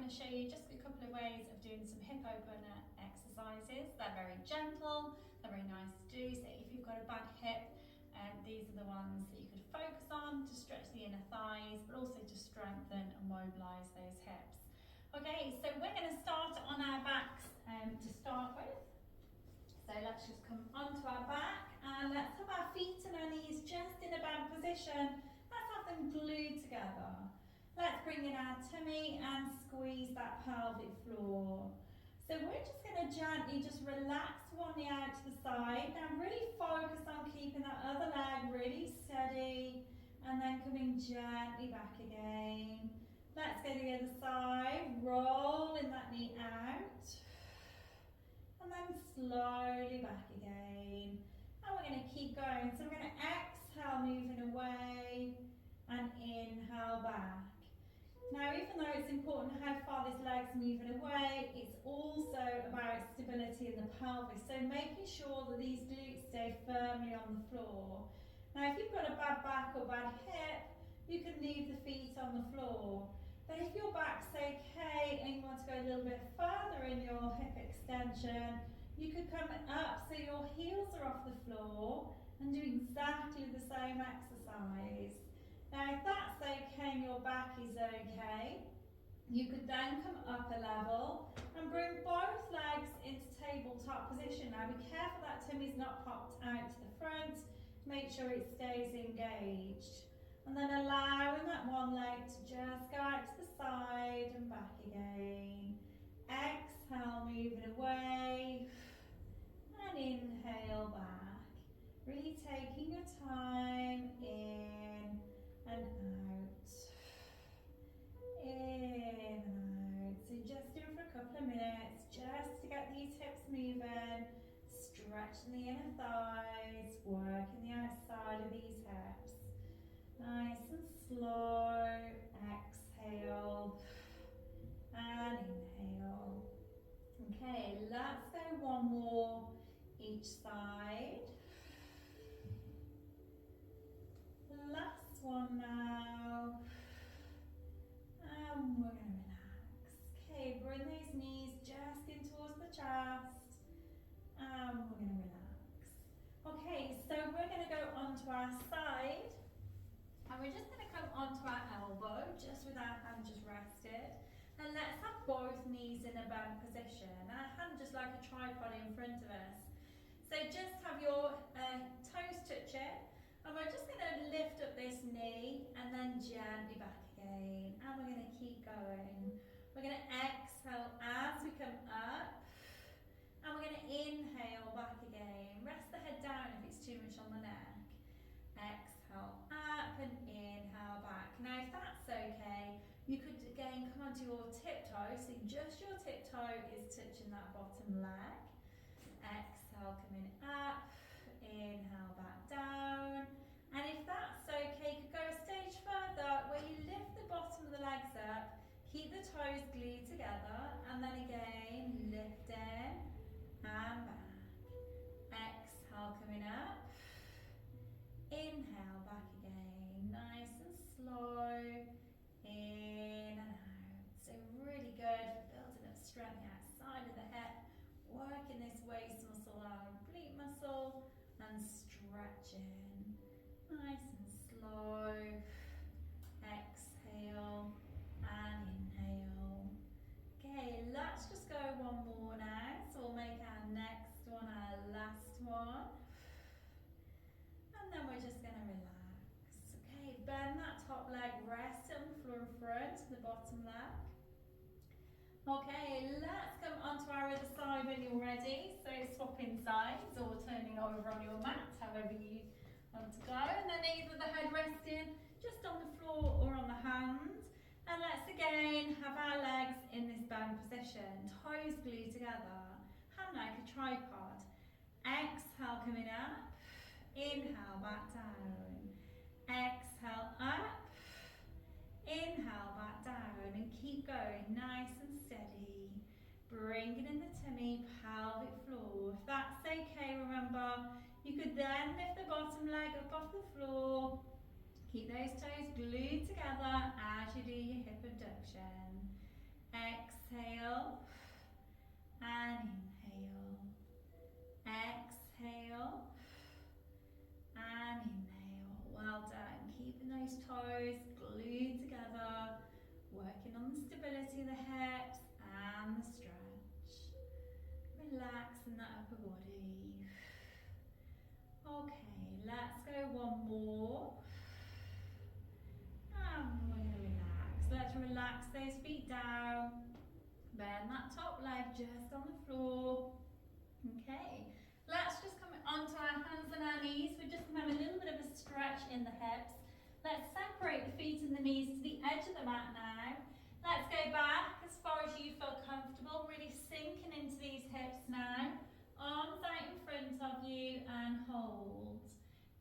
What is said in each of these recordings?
going to show you just a couple of ways of doing some hip opener exercises. They're very gentle, they're very nice to do, so if you've got a bad hip, these are the ones that you could focus on to stretch the inner thighs, but also to strengthen and mobilise those hips. Okay, so we're going to start on our backs to start with. So let's just come onto our back and let's have our feet and our knees just in a bad position. Let's have them glued together. Let's bring in our tummy and squeeze that pelvic floor. So we're just going to gently just relax one knee out to the side. Now really focus on keeping that other leg really steady and then coming gently back again. Let's go to the other side, rolling that knee out and then slowly back again. And we're going to keep going. So we're going to exhale, moving away and inhale back. Now, even though it's important how far this leg's moving away, it's also about stability in the pelvis. So making sure that these glutes stay firmly on the floor. Now, if you've got a bad back or bad hip, you can leave the feet on the floor. But if your back's okay and you want to go a little bit further in your hip extension, you could come up so your heels are off the floor and do exactly the same exercise. Now, if that's okay and your back is okay, you could then come up a level and bring both legs into tabletop position. Now, be careful that tummy's not popped out to the front. Make sure it stays engaged. And then allowing that one leg to just go out to the side and back again. Exhale, moving away. And inhale back. Really taking your time in and out, in and out. So just do it for a couple of minutes, just to get these hips moving, stretching the inner thighs, working the outside of these hips. Nice and slow, exhale and inhale. Okay, let's go one more each side. Last one now, and we're going to relax. Okay, bring those knees just in towards the chest, and we're going to relax. Okay, so we're going to go onto our side, and we're just going to come onto our elbow, just with our hand just rested, and let's have both knees in a bent position, our hand just like a tripod in front of us. So just have your toes touch it. And we're just going to lift up this knee and then gently back again. And we're going to keep going. We're going to exhale as we come up. And we're going to inhale back again. Rest the head down if it's too much on the neck. Exhale up and inhale back. Now if that's okay, you could again come onto your tiptoe. So just your tiptoe is touching that bottom leg. Exhale, coming up. Inhale back down, and if that's okay, you could go a stage further where you lift the bottom of the legs up, keep the toes glued together, and then again lifting and back. Exhale, coming up. Inhale back again, nice and slow. In and out. So really good for building up strength outside of the hip, working this waist muscle and oblique muscle. And stretching, nice and slow. Exhale and inhale. Okay, let's just go one more now. So we'll make our next one our last one. And then we're just going to relax. Okay, bend that top leg, rest on the floor in front, the bottom leg. Okay, let's come onto our other side when you're ready. So swapping sides or turning over on your mat, however you want to go. And then either the head resting just on the floor or on the hands. And let's again have our legs in this bend position. Toes glued together, hand like a tripod. Exhale, coming up. Inhale, back down. Exhale, up. Inhale back down and keep going nice and steady. Bringing in the tummy, pelvic floor. If that's okay, remember, you could then lift the bottom leg up off the floor. Keep those toes glued together as you do your hip abduction. Exhale and inhale. Exhale and inhale. Well done. Keeping those toes glued together, working on the stability of the hips and the stretch. Relaxing that upper body. Okay, let's go one more. And we're going to relax. Let's relax those feet down. Bend that top leg just on the floor. Okay, let's just come onto our hands and our knees. We're just going to have a little bit of a stretch in the hips. Let's separate the feet and the knees to the edge of the mat now. Let's go back as far as you feel comfortable, really sinking into these hips now. Arms out in front of you and hold.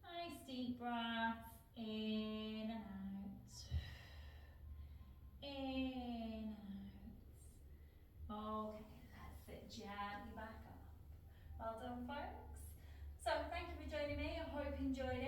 Nice deep breaths in and out. In and out. Okay, let's sit gently back up. Well done, folks. So thank you for joining me. I hope you enjoyed it.